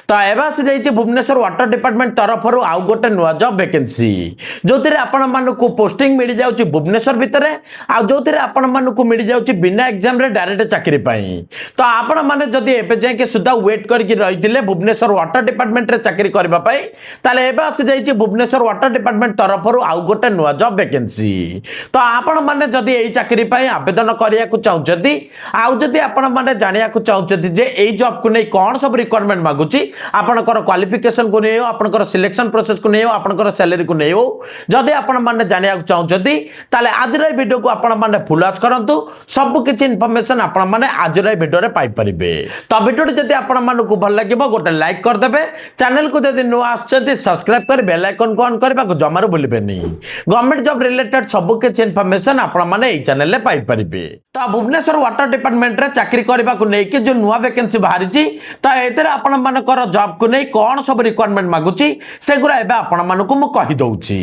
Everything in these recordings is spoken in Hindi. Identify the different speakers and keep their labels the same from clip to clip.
Speaker 1: तो एवं आसी जाइए भुवनेश्वर वाटर डिपार्टमेंट तरफ आउ गोटे नुआ जॉब वैकेंसी जो आपण मानक पोस्टिंग मिल जाऊँगी भुवनेश्वर भितर आउ जो आपण मानक मिल जाऊँगी बिना एग्जाम रे डायरेक्ट चाकरी तो आपण मैंने जदि एवं जाए सुधा वेट करके रही भुवनेश्वर वाटर डिपार्टमेंट चाकरी करने एवं आसी जाइए भुवनेश्वर वाटर डिपार्टमेंट तरफ आउ गोटे नुआ जॉब वैकेंसी तो आपण मैंने जदि यही चाकरी आवेदन करने को चाहते आउ जदि आपण मैंने जाना चाहते जे यही जॉब को नहीं कौन सब रिक्वायरमेंट मागुची आपनकर क्वालिफिकेशन को नहीं हो आपनकर सिलेक्शन प्रोसेस को नहीं हो आपनकर सैलरी को नहीं हो जदि आपण मैंने जाना चाहते ताले आज वीडियो को आपण मैंने फुल वॉच करंतु सब किछि इन्फॉर्मेशन आपण मैंने आज वीडियो रे पाई परिबे तो वीडियो जदि आपण मानकु भल लागिबो गोटे लाइक कर देबे चैनल को जदि नुआ आछते सब्सक्राइब कर बेल आइकन को ऑन करबा को जमारो भूलिबे नहीं गवर्नमेंट जॉब रिलेटेड सब किछि इन्फॉर्मेशन आपण मैंने एई चैनल रे पाई परिबे तो भुवनेश्वर वाटर डिपार्टमेंट रे चाकरी करबा को नै कि जो नुआ वैकेंसी बाहरी तो एते आपण मानकर जॉब को नहीं कौन सब रिक्वायरमेंट मागुची से गुरा एबे आपण मानकु म कहि दउची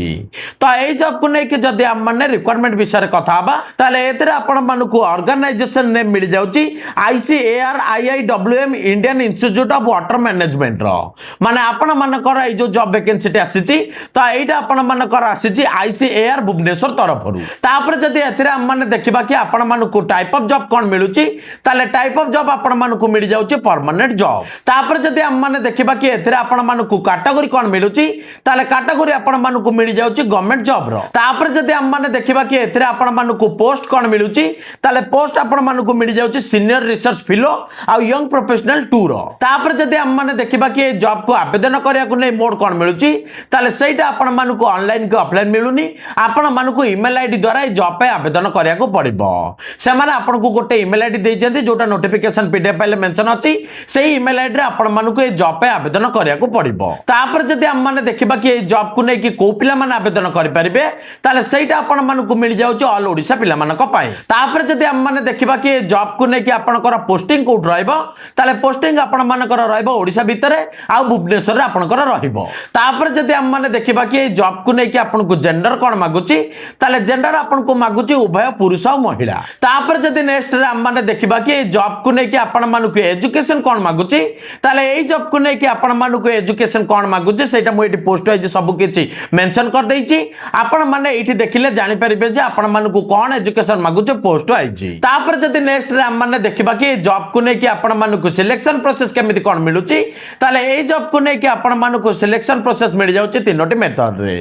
Speaker 1: तो एई जॉब को नहीं कि जदि हम माने रिक्वायरमेंट विषय कथा हबा ताले एते आपण मानकु ऑर्गेनाइजेशन नेम मिल जाउची ICARIIWM Indian Institute of Water Management रो माने आपण मानकर एई जो जॉब वैकेंसी टे आसीची तो एईटा आपण मानकर आसीची ICAR भुवनेश्वर तरफरु तापर जदि एते हम माने देखिबा कि आपण मानकु टाइप ऑफ जॉब कोन मिलुची ताले टाइप ऑफ जॉब आपण मानकु मिल जाउची परमानेंट जॉब तापर जदि हम माने देखिबा कि एथिरे आपण मानकु कैटेगरी कोन मिलुची ताले कैटेगरी आपण मानकु मिल जाउची गवर्नमेंट जॉब रो तापर जदि हम माने देखिबा कि एथिरे आपण मानकु पोस्ट कोन मिलुची ताले पोस्ट आपण मानकु मिल जाउची सीनियर रिसर्च फेलो आ यंग प्रोफेशनल 2 रो तापर जदि हम माने देखिबा कि ए जॉब को आवेदन करिया को नै मोड कोन मिलुची ताले सेटा आपण मानकु ऑनलाइन के ऑफलाइन मिलुनी आपण मानकु ईमेल आईडी द्वारा ए जॉब पे आवेदन करिया को पड़िबो से माने आपण को गोटे ईमेल आईडी देइ जंती जोटा नोटिफिकेशन पीडीएफ फाइल मेंशन अछि सेही ईमेल आईडी रे आपण मानकु ए जॉब पे आवेदन करिया को पड़िबो तापर जदि हम माने देखिबा कि ए जॉब को नै कि को पिला माने आवेदन करि परिबे ताले सेटा आपण मानकु मिल जाउची ऑल ओडिसा पिला मानक पाए तापर जदि हम माने देखिबा कि ए जॉब को नै कि आपनकर पोस्टिंग कोठ रहइबो ताले पोस्टिंग आपण मानकर रहइबो ओडिसा भितरे आ भुवनेश्वर रे आपनकर रहइबो तापर जदि हम माने देखिबा कि ए जॉब को नै कि आपनको जेंडर कोन मागुची ताले जेंडर आपनको मागुची उभय पुरुष और महिला तापर जदि नेक्स्ट रे हम माने देखिबा कि ए जॉब को नै कि आपण मानकु एजुकेशन कोन मागुची ताले एई जॉब को नै कि आपण मानकु एजुकेशन कोन मागुची सेटा मु एटी पोस्ट होई सब किछि मेंशन कर देइछि आपण माने एठी देखिले जानि परिबे जे आपण मानकु कोन एजुकेशन मागुची पोस्ट आइछि तापर जदि नेक्स्ट रे हम माने देखिबा कि जॉब को नै कि आपण मानकु सिलेक्शन प्रोसेस केमिति कोन मिलुची ताले एई जॉब को नै कि आपण मानकु सिलेक्शन प्रोसेस मिल जाउची तीनोटी मेथड रे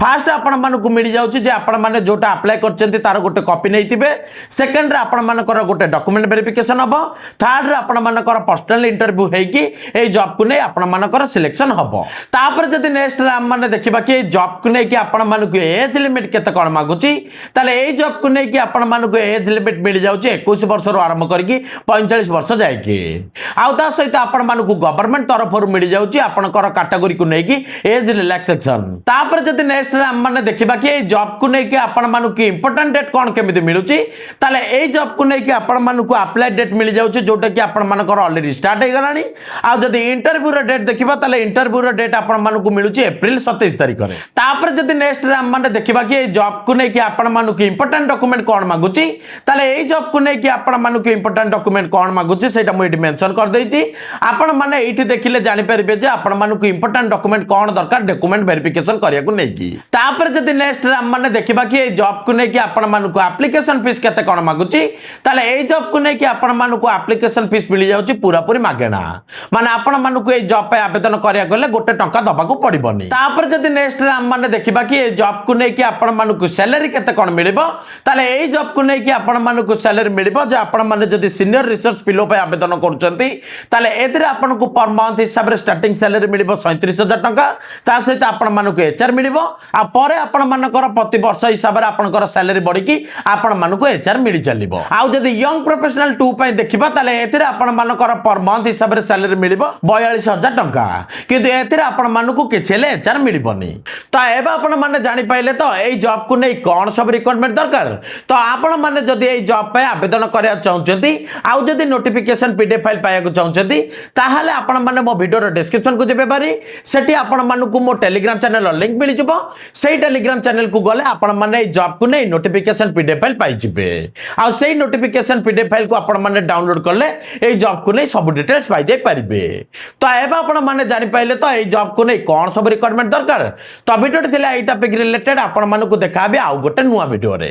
Speaker 1: फर्स्ट आपण मानकु मिल जाउची जे आपण माने जोटा अप्लाई करचंती तार गोटे कॉपी नैतिबे सेकंड रे आपण मानकर गोटे डॉक्यूमेंट वेरिफिकेशन हबो थर्ड रे आपण मानकर पर्सनल इंटरव्यू हेकी ए जॉब को नै आपण मानकर सिलेक्शन हबो तापर जदि नेक्स्ट रे हम माने देखिबा कि जॉब को नै कि आपण मानकु एज लिमिट केते कोन मागुची ताले ए जॉब को नै कि आपण मानकु एज लिमिट मिल जाउची 21 वर्ष रो आरंभ करके 45 वर्ष जाय के आउ ता सहित आपण मानकु गवर्नमेंट तरफरु मिल जाउची आपनकर कैटेगरी को नै कि एज रिलैक्सेशन तापर जदि नेक्स्ट रे हम माने देखिबा कि ए जॉब को नै कि आपण मानकु इंपोर्टेंट डेट कोन केमिति मिलुची ताले ए जॉब को नै कि आपण मानकु अप्लाई डेट मिल जाउची जोटा कि आपण मानकर ऑलरेडी स्टार्ट हे गलानी आ जदि इंटरव्यू रे डेट देखिबा ताले इंटरव्यू रे डेट आपण मानकु मिलुची अप्रैल 27 तारिख रे तापर जदि नेक्स्ट रे हम माने देखिबा कि ए जॉब को नै कि आपण मानकु इंपोर्टेंट डॉक्यूमेंट कोन मागुची ताले ए जॉब को नै कि आपण मानकु इंपोर्टेंट डॉक्यूमेंट कोन मागुची सेटा मु एटी मेंशन कर देइची आपण माने एठी देखिले जानि परिबे जे आपण मानकु इंपोर्टेंट डॉक्यूमेंट कोन दरकार डॉक्यूमेंट वेरिफिकेशन करिया को नै की तापर जदि नेक्स्ट रे हम माने देखिबा कि ए जॉब को नै कि आपण मानकु एप्लीकेशन फीस केते कोन मागुची ताले ए जॉब को नै कि आपण मानकु एप्लीकेशन फीस मिल जाउची पूरा पूरी मागेना माने आपण मानकु ए जॉब पे आवेदन करिया गले गोटे टंका दबा को पड़िबोनी तापर जदि नेक्स्ट रे हम माने देखिबा कि ए जॉब को नै कि आपण मानकु सैलरी केते कोन मिलिबो ताले ए जॉब को नै कि आपण मानकु सैलरी मिलिबो जे आपण माने जदि सीनियर रिसर्च फेलो पे आवेदन करचंती ताले एथिरे आपनको पर मंथ हिसाब रे स्टार्टिंग सैलरी मिलिबो 37000 टंका ता सहित आपण मानकु एचआर मिलिबो आ परे आपण मानकर प्रति वर्ष हिसाब रे आपनकर सैलरी बढ़ी की आपण मानकु एचआर मिली चलिबो आ जदि यंग प्रोफेशनल 2 पय देखिबा ताले एथिरे आपण मानकर पर मंथ हिसाब रे सैलरी मिलिबो 42000 टंका किंतु एथिरे आपण मानकु किछेले एचआर मिलिबोनी तो एबा आपण माने जानि पाइले तो एई जॉब को नै कोन सब रिक्वायरमेंट दरकार तो आपण माने जदि एई जॉब पे आवेदन करिया चाहउछंती आ जदि नोटिफिकेशन पीडीएफ फाइल पाया को चाहउछंती ताहाले आपण माने मो वीडियो रो डिस्क्रिप्शन को जेबे बारी सेठी आपण मानकु मो टेलीग्राम चैनल रो लिंक मिलि जबो सेही टेलीग्राम चैनल को गले आपण माने जॉब को नै नोटिफिकेशन पीडीएफ फाइल पाई जिबे आ सेही नोटिफिकेशन पीडीएफ फाइल को आपण माने डाउनलोड करले ए जॉब को नै सब डिटेल्स पाई जाय परिबे तो एबे आपण माने जानि पाइले तो ए जॉब को नहीं कौन सब रिक्वायरमेंट दरकार तो वीडियो थिला ए टॉपिक रिलेटेड आपण मानकु देखाबे आउ गोटे नुवा वीडियो रे।